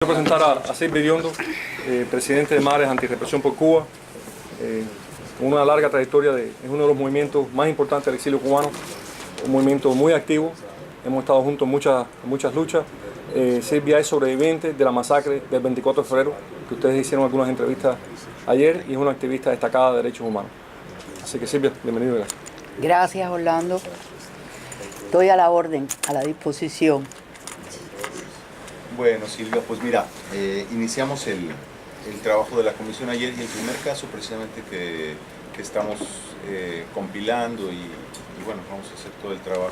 Quiero presentar a Silvio Iriondo, presidente de Madres Antirrepresión por Cuba, con una larga trayectoria, es uno de los movimientos más importantes del exilio cubano, un movimiento muy activo, hemos estado juntos en muchas luchas. Silvia es sobreviviente de la masacre del 24 de febrero, que ustedes hicieron algunas entrevistas ayer, y es una activista destacada de derechos humanos. Así que Silvia, bienvenido. Gracias, Orlando. Estoy a la orden, a la disposición. Bueno, Silvia, pues mira, iniciamos el trabajo de la comisión ayer y el primer caso precisamente que estamos compilando y bueno, vamos a hacer todo el trabajo,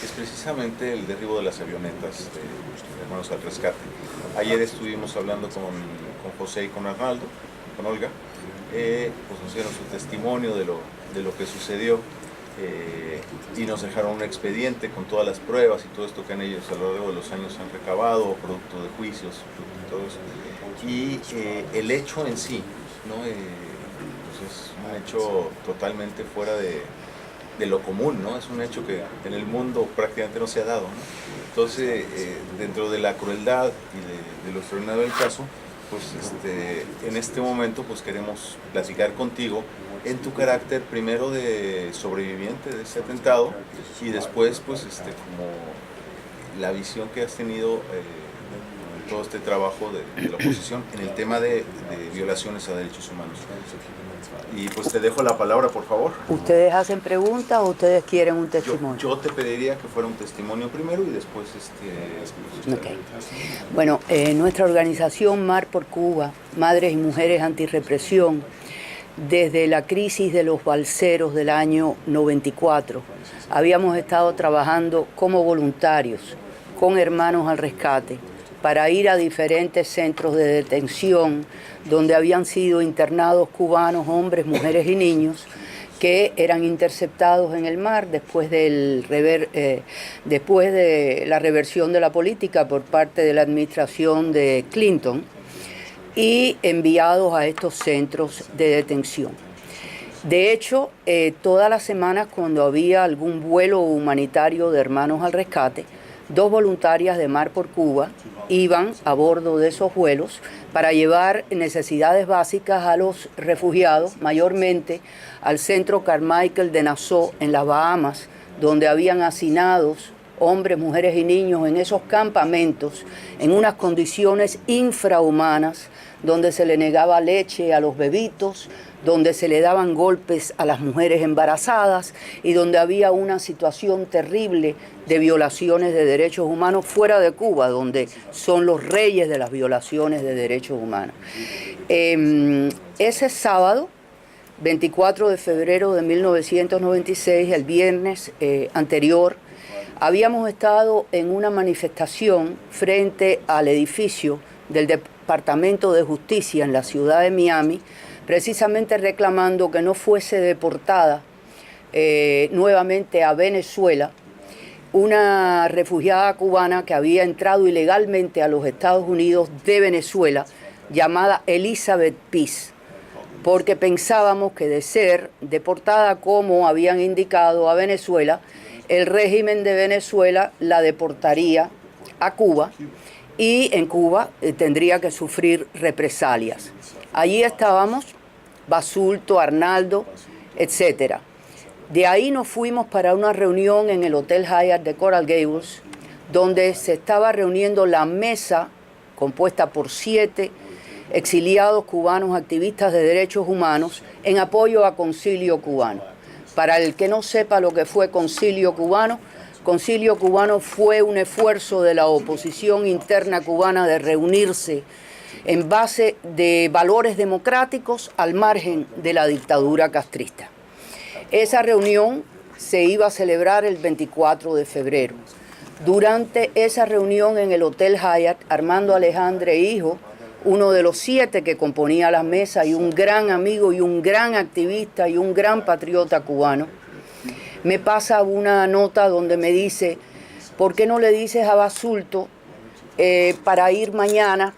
es precisamente el derribo de las avionetas de Hermanos al Rescate. Ayer estuvimos hablando con José y con Arnaldo, con Olga, pues nos dieron su testimonio de lo que sucedió. Y nos dejaron un expediente con todas las pruebas y todo esto que ellos a lo largo de los años han recabado, producto de juicios, todo eso. Y el hecho en sí, ¿no? Pues es un hecho totalmente fuera de lo común, ¿no? Es un hecho que en el mundo prácticamente no se ha dado, ¿no? Entonces, dentro de la crueldad y de lo extraordinario del caso, pues en este momento pues queremos platicar contigo en tu carácter primero de sobreviviente de este atentado y después pues como la visión que has tenido en todo este trabajo de la oposición en el tema de violaciones a derechos humanos. Y pues te dejo la palabra, por favor. ¿Ustedes hacen preguntas o ustedes quieren un testimonio? Yo te pediría que fuera un testimonio primero y después Okay. Bueno, nuestra organización Mar por Cuba, Madres y Mujeres Antirrepresión, desde la crisis de los balseros del año 94, habíamos estado trabajando como voluntarios con Hermanos al Rescate para ir a diferentes centros de detención donde habían sido internados cubanos, hombres, mujeres y niños que eran interceptados en el mar después de la reversión de la política por parte de la administración de Clinton y enviados a estos centros de detención. De hecho, todas las semanas cuando había algún vuelo humanitario de Hermanos al Rescate, dos voluntarias de Mar por Cuba iban a bordo de esos vuelos para llevar necesidades básicas a los refugiados, mayormente al centro Carmichael de Nassau, en las Bahamas, donde habían hacinados hombres, mujeres y niños en esos campamentos, en unas condiciones infrahumanas, donde se le negaba leche a los bebitos, donde se le daban golpes a las mujeres embarazadas y donde había una situación terrible de violaciones de derechos humanos fuera de Cuba, donde son los reyes de las violaciones de derechos humanos. Ese sábado, 24 de febrero de 1996, el viernes anterior, habíamos estado en una manifestación frente al edificio del Departamento de Justicia en la ciudad de Miami, precisamente reclamando que no fuese deportada nuevamente a Venezuela una refugiada cubana que había entrado ilegalmente a los Estados Unidos de Venezuela, llamada Elizabeth Peace, porque pensábamos que de ser deportada como habían indicado a Venezuela, el régimen de Venezuela la deportaría a Cuba y en Cuba tendría que sufrir represalias. Allí estábamos, Basulto, Arnaldo, etc. De ahí nos fuimos para una reunión en el Hotel Hyatt de Coral Gables, donde se estaba reuniendo la mesa compuesta por 7 exiliados cubanos activistas de derechos humanos en apoyo a Concilio Cubano. Para el que no sepa lo que fue Concilio Cubano fue un esfuerzo de la oposición interna cubana de reunirse en base de valores democráticos al margen de la dictadura castrista. Esa reunión se iba a celebrar el 24 de febrero. Durante esa reunión en el Hotel Hyatt, Armando Alejandre Hijo, uno de los 7 que componía la mesa y un gran amigo y un gran activista y un gran patriota cubano, me pasa una nota donde me dice, ¿por qué no le dices a Basulto para ir mañana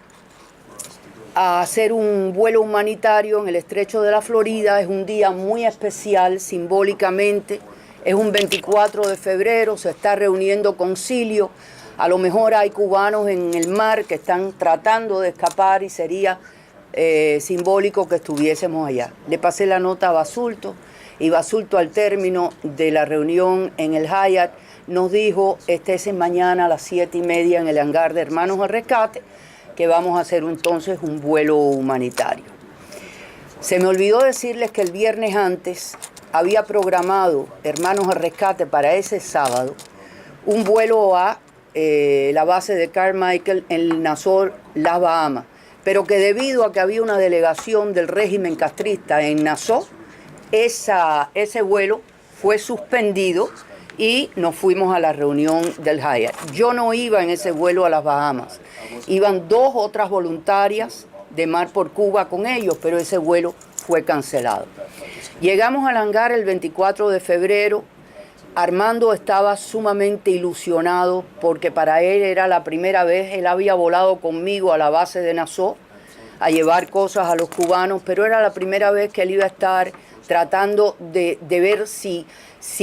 a hacer un vuelo humanitario en el estrecho de la Florida? Es un día muy especial simbólicamente, es un 24 de febrero, se está reuniendo Concilio, A lo mejor hay cubanos en el mar que están tratando de escapar y sería simbólico que estuviésemos allá. Le pasé la nota a Basulto y Basulto al término de la reunión en el Hyatt nos dijo, estése mañana a las 7:30 en el hangar de Hermanos al Rescate, que vamos a hacer entonces un vuelo humanitario. Se me olvidó decirles que el viernes antes había programado Hermanos al Rescate para ese sábado un vuelo a la base de Carmichael en Nassau, las Bahamas, pero que debido a que había una delegación del régimen castrista en Nassau, ese vuelo fue suspendido y nos fuimos a la reunión del Hyatt. Yo no iba en ese vuelo a las Bahamas, iban 2 otras voluntarias de Mar por Cuba con ellos, pero ese vuelo fue cancelado. Llegamos al hangar el 24 de febrero, Armando estaba sumamente ilusionado porque para él era la primera vez, él había volado conmigo a la base de Nassau a llevar cosas a los cubanos, pero era la primera vez que él iba a estar tratando de ver si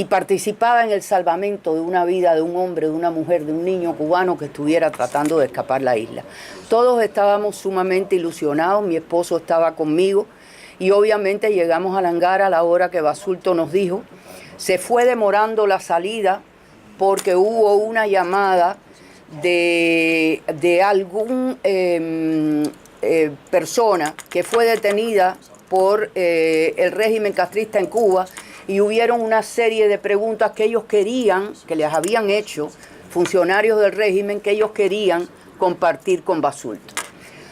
participaba en el salvamento de una vida, de un hombre, de una mujer, de un niño cubano que estuviera tratando de escapar la isla. Todos estábamos sumamente ilusionados, mi esposo estaba conmigo y obviamente llegamos al hangar a la hora que Basulto nos dijo. Se fue demorando la salida porque hubo una llamada de algún persona que fue detenida por el régimen castrista en Cuba y hubieron una serie de preguntas que ellos querían, que les habían hecho funcionarios del régimen, que ellos querían compartir con Basulto.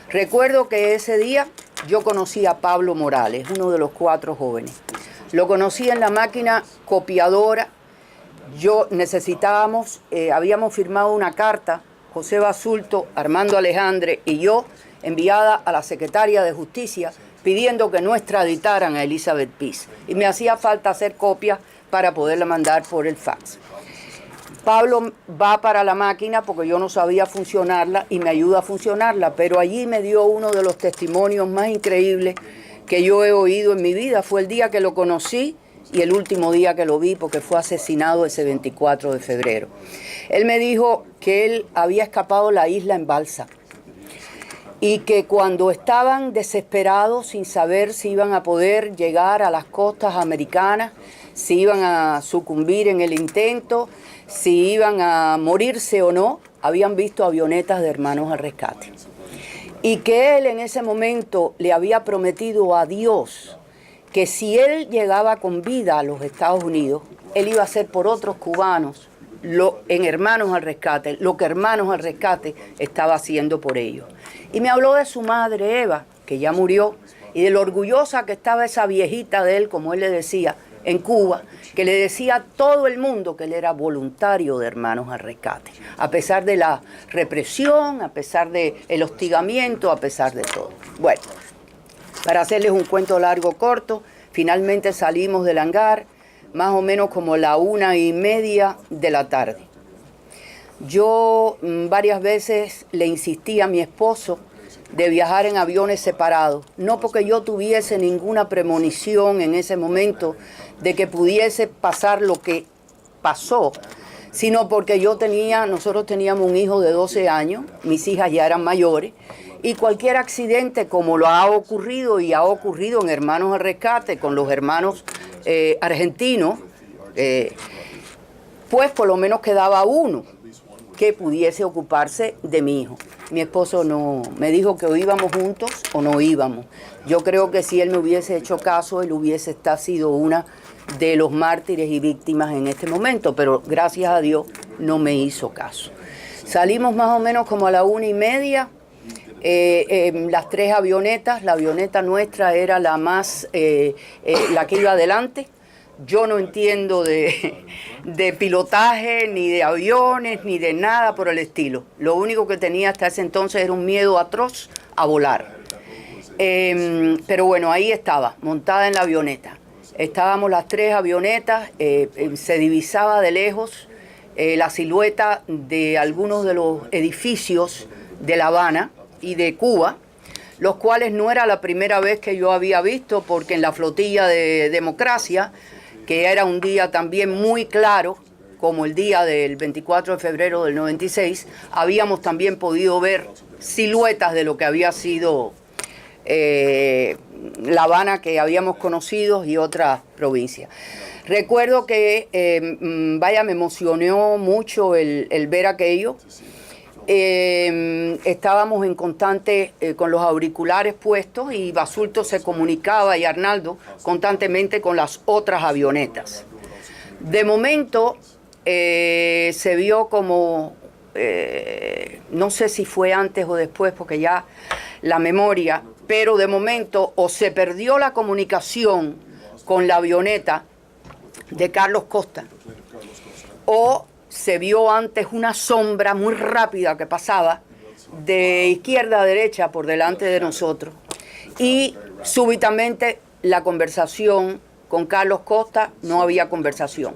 Recuerdo que ese día yo conocí a Pablo Morales, uno de los 4 jóvenes. Lo conocí en la máquina copiadora. Habíamos firmado una carta, José Basulto, Armando Alejandre y yo, enviada a la secretaria de Justicia, pidiendo que no extraditaran a Elizabeth Peace. Y me hacía falta hacer copias para poderla mandar por el fax. Pablo va para la máquina porque yo no sabía funcionarla y me ayuda a funcionarla, pero allí me dio uno de los testimonios más increíbles que yo he oído en mi vida. Fue el día que lo conocí y el último día que lo vi porque fue asesinado ese 24 de febrero. Él me dijo que él había escapado la isla en balsa y que cuando estaban desesperados sin saber si iban a poder llegar a las costas americanas, si iban a sucumbir en el intento, si iban a morirse o no, habían visto avionetas de Hermanos al Rescate. Y que él en ese momento le había prometido a Dios que si él llegaba con vida a los Estados Unidos, él iba a hacer por otros cubanos en Hermanos al Rescate, lo que Hermanos al Rescate estaba haciendo por ellos. Y me habló de su madre Eva, que ya murió, y de lo orgullosa que estaba esa viejita de él, como él le decía, en Cuba, que le decía a todo el mundo que él era voluntario de Hermanos al Rescate, a pesar de la represión, a pesar del hostigamiento, a pesar de todo. Bueno, para hacerles un cuento largo corto, finalmente salimos del hangar, más o menos como la 1:30 de la tarde. Yo varias veces le insistí a mi esposo de viajar en aviones separados, no porque yo tuviese ninguna premonición en ese momento de que pudiese pasar lo que pasó, sino porque nosotros teníamos un hijo de 12 años, mis hijas ya eran mayores, y cualquier accidente como lo ha ocurrido y ha ocurrido en Hermanos al Rescate con los hermanos argentinos, pues por lo menos quedaba uno que pudiese ocuparse de mi hijo. Mi esposo no me dijo que o íbamos juntos o no íbamos. Yo creo que si él me hubiese hecho caso, él hubiese sido una de los mártires y víctimas en este momento, pero gracias a Dios no me hizo caso. Salimos más o menos como a la 1:30, las 3 avionetas, la avioneta nuestra era la que iba adelante. Yo no entiendo de pilotaje, ni de aviones, ni de nada por el estilo. Lo único que tenía hasta ese entonces era un miedo atroz a volar. Pero bueno, ahí estaba, montada en la avioneta. Estábamos las 3 avionetas, se divisaba de lejos la silueta de algunos de los edificios de La Habana y de Cuba, los cuales no era la primera vez que yo había visto, porque en la flotilla de Democracia, que era un día también muy claro, como el día del 24 de febrero del 96, habíamos también podido ver siluetas de lo que había sido La Habana que habíamos conocido y otras provincias. Recuerdo que, me emocionó mucho el ver aquello. Estábamos en constante con los auriculares puestos y Basulto se comunicaba y Arnaldo constantemente con las otras avionetas. De momento se vio como, no sé si fue antes o después porque ya la memoria, pero de momento o se perdió la comunicación con la avioneta de Carlos Costa o se vio antes una sombra muy rápida que pasaba de izquierda a derecha por delante de nosotros y súbitamente la conversación con Carlos Costa, no había conversación.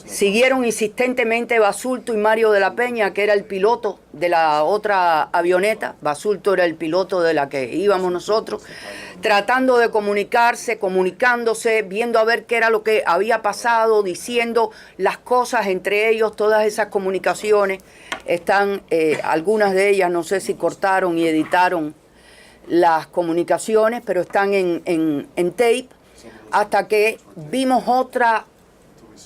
Siguieron insistentemente Basulto y Mario de la Peña, que era el piloto de la otra avioneta. Basulto era el piloto de la que íbamos nosotros, tratando de comunicarse, comunicándose, viendo a ver qué era lo que había pasado, diciendo las cosas entre ellos. Todas esas comunicaciones están, algunas de ellas no sé si cortaron y editaron las comunicaciones, pero están en tape, hasta que vimos otra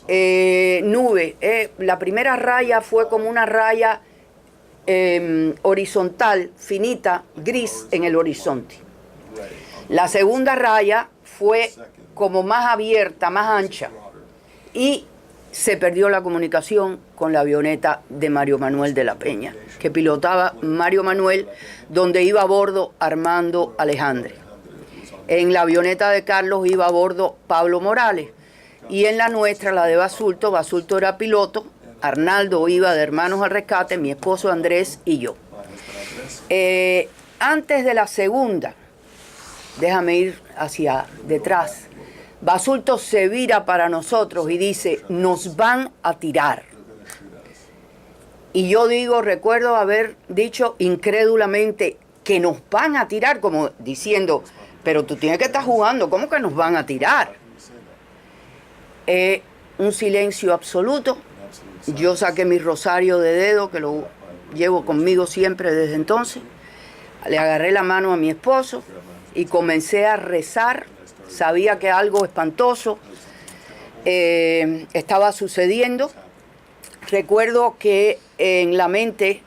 nube. La primera raya fue como una raya horizontal, finita, gris en el horizonte. La segunda raya fue como más abierta, más ancha, y se perdió la comunicación con la avioneta de Mario Manuel de la Peña, que pilotaba Mario Manuel, donde iba a bordo Armando Alejandre. En la avioneta de Carlos iba a bordo Pablo Morales. Y en la nuestra, la de Basulto, Basulto era piloto, Arnaldo iba de Hermanos al Rescate, mi esposo Andrés y yo. Antes de la segunda, déjame ir hacia detrás, Basulto se vira para nosotros y dice, nos van a tirar. Y yo digo, recuerdo haber dicho incrédulamente que nos van a tirar, como diciendo, pero tú tienes que estar jugando, ¿cómo que nos van a tirar? Un silencio absoluto. Yo saqué mi rosario de dedo, que lo llevo conmigo siempre desde entonces. Le agarré la mano a mi esposo y comencé a rezar. Sabía que algo espantoso estaba sucediendo. Recuerdo que en la mente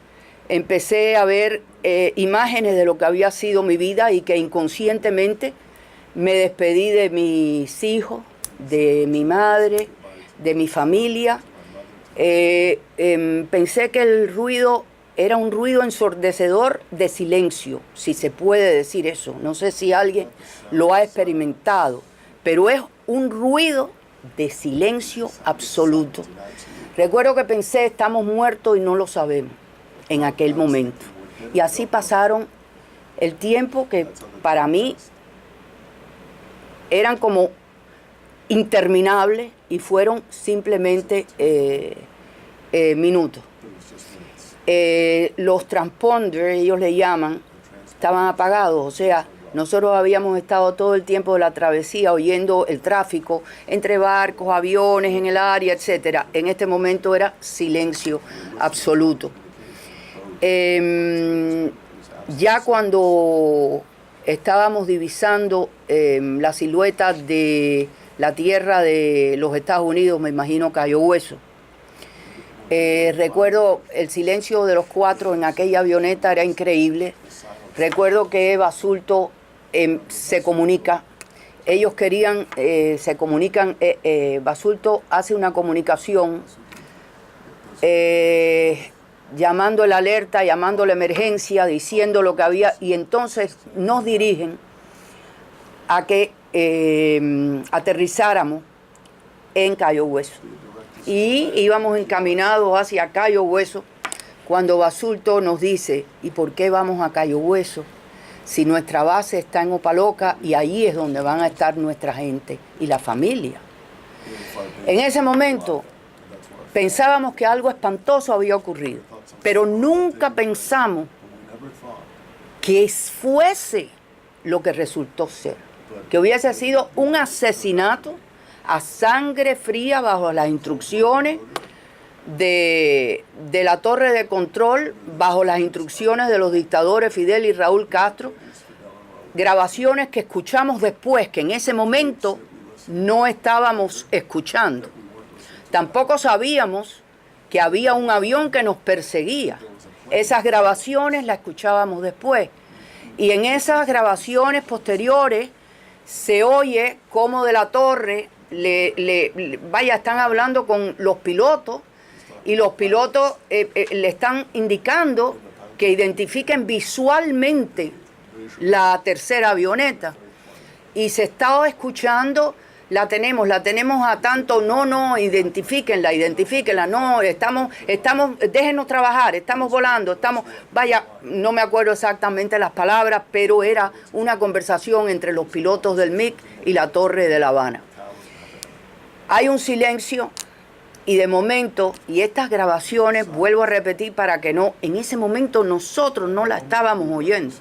empecé a ver imágenes de lo que había sido mi vida y que inconscientemente me despedí de mis hijos, de mi madre, de mi familia. Pensé que el ruido era un ruido ensordecedor de silencio, si se puede decir eso. No sé si alguien lo ha experimentado, pero es un ruido de silencio absoluto. Recuerdo que pensé, estamos muertos y no lo sabemos en aquel momento. Y así pasaron el tiempo que para mí eran como interminables y fueron simplemente minutos. Los transponders, ellos le llaman, estaban apagados, o sea, nosotros habíamos estado todo el tiempo de la travesía oyendo el tráfico entre barcos, aviones en el área, etc. En este momento era silencio absoluto. Ya cuando estábamos divisando la silueta de la tierra de los Estados Unidos, me imagino Cayo Hueso. Recuerdo el silencio de los cuatro en aquella avioneta, era increíble. Recuerdo que Basulto se comunica, ellos querían, se comunican, Basulto hace una comunicación llamando la alerta, llamando la emergencia, diciendo lo que había, y entonces nos dirigen a que aterrizáramos en Cayo Hueso. Y íbamos encaminados hacia Cayo Hueso cuando Basulto nos dice, ¿y por qué vamos a Cayo Hueso si nuestra base está en Opaloca y ahí es donde van a estar nuestra gente y la familia? En ese momento pensábamos que algo espantoso había ocurrido, pero nunca pensamos que fuese lo que resultó ser, que hubiese sido un asesinato a sangre fría bajo las instrucciones de la torre de control bajo las instrucciones de los dictadores Fidel y Raúl Castro, grabaciones que escuchamos después, que en ese momento no estábamos escuchando. Tampoco sabíamos que había un avión que nos perseguía. Esas grabaciones las escuchábamos después. Y en esas grabaciones posteriores se oye cómo de la torre están hablando con los pilotos y los pilotos le están indicando que identifiquen visualmente la tercera avioneta. Y se estaba escuchando, la tenemos a tanto, no, identifíquenla, no, déjenos trabajar, estamos volando, no me acuerdo exactamente las palabras, pero era una conversación entre los pilotos del MiG y la torre de La Habana. Hay un silencio y de momento, y estas grabaciones, vuelvo a repetir para que no, en ese momento nosotros no las estábamos oyendo.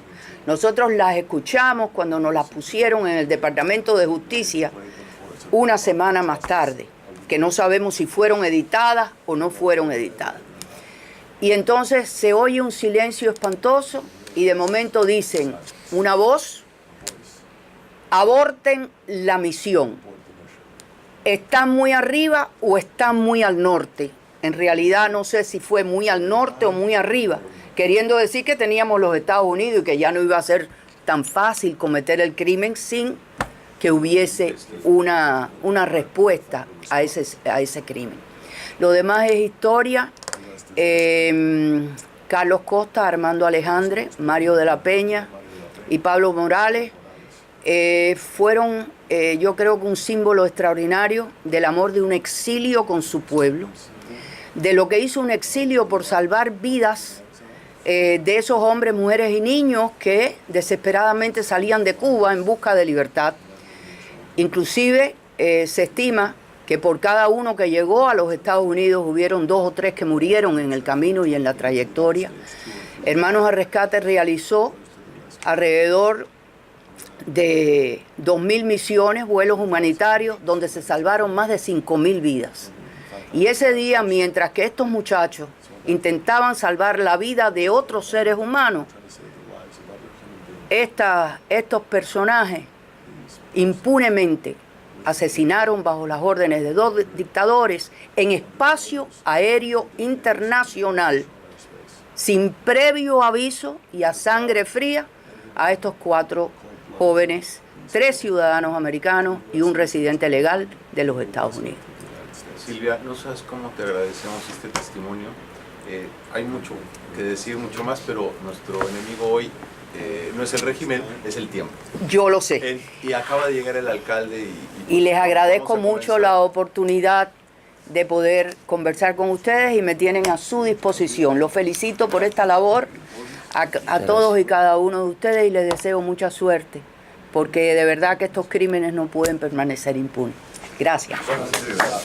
Nosotros las escuchamos cuando nos las pusieron en el Departamento de Justicia una semana más tarde, que no sabemos si fueron editadas o no fueron editadas. Y entonces se oye un silencio espantoso y de momento dicen una voz: aborten la misión. ¿Están muy arriba o están muy al norte? En realidad no sé si fue muy al norte o muy arriba, queriendo decir que teníamos los Estados Unidos y que ya no iba a ser tan fácil cometer el crimen sin que hubiese una respuesta a ese crimen. Lo demás es historia. Carlos Costa, Armando Alejandre, Mario de la Peña y Pablo Morales fueron, yo creo que un símbolo extraordinario del amor de un exilio con su pueblo, de lo que hizo un exilio por salvar vidas de esos hombres, mujeres y niños que desesperadamente salían de Cuba en busca de libertad. Inclusive se estima que por cada uno que llegó a los Estados Unidos hubieron 2 o 3 que murieron en el camino y en la trayectoria. Hermanos al Rescate realizó alrededor de 2.000 misiones, vuelos humanitarios, donde se salvaron más de 5.000 vidas. Y ese día, mientras que estos muchachos intentaban salvar la vida de otros seres humanos, estos personajes impunemente asesinaron bajo las órdenes de 2 dictadores en espacio aéreo internacional, sin previo aviso y a sangre fría, a estos 4 jóvenes, 3 ciudadanos americanos y un residente legal de los Estados Unidos. Silvia, no sabes cómo te agradecemos este testimonio. Hay mucho que decir, mucho más, pero nuestro enemigo hoy no es el régimen, es el tiempo. Yo lo sé. Y acaba de llegar el alcalde y les agradezco mucho la oportunidad de poder conversar con ustedes y me tienen a su disposición. Los felicito por esta labor a todos y cada uno de ustedes y les deseo mucha suerte, porque de verdad que estos crímenes no pueden permanecer impunes. Gracias.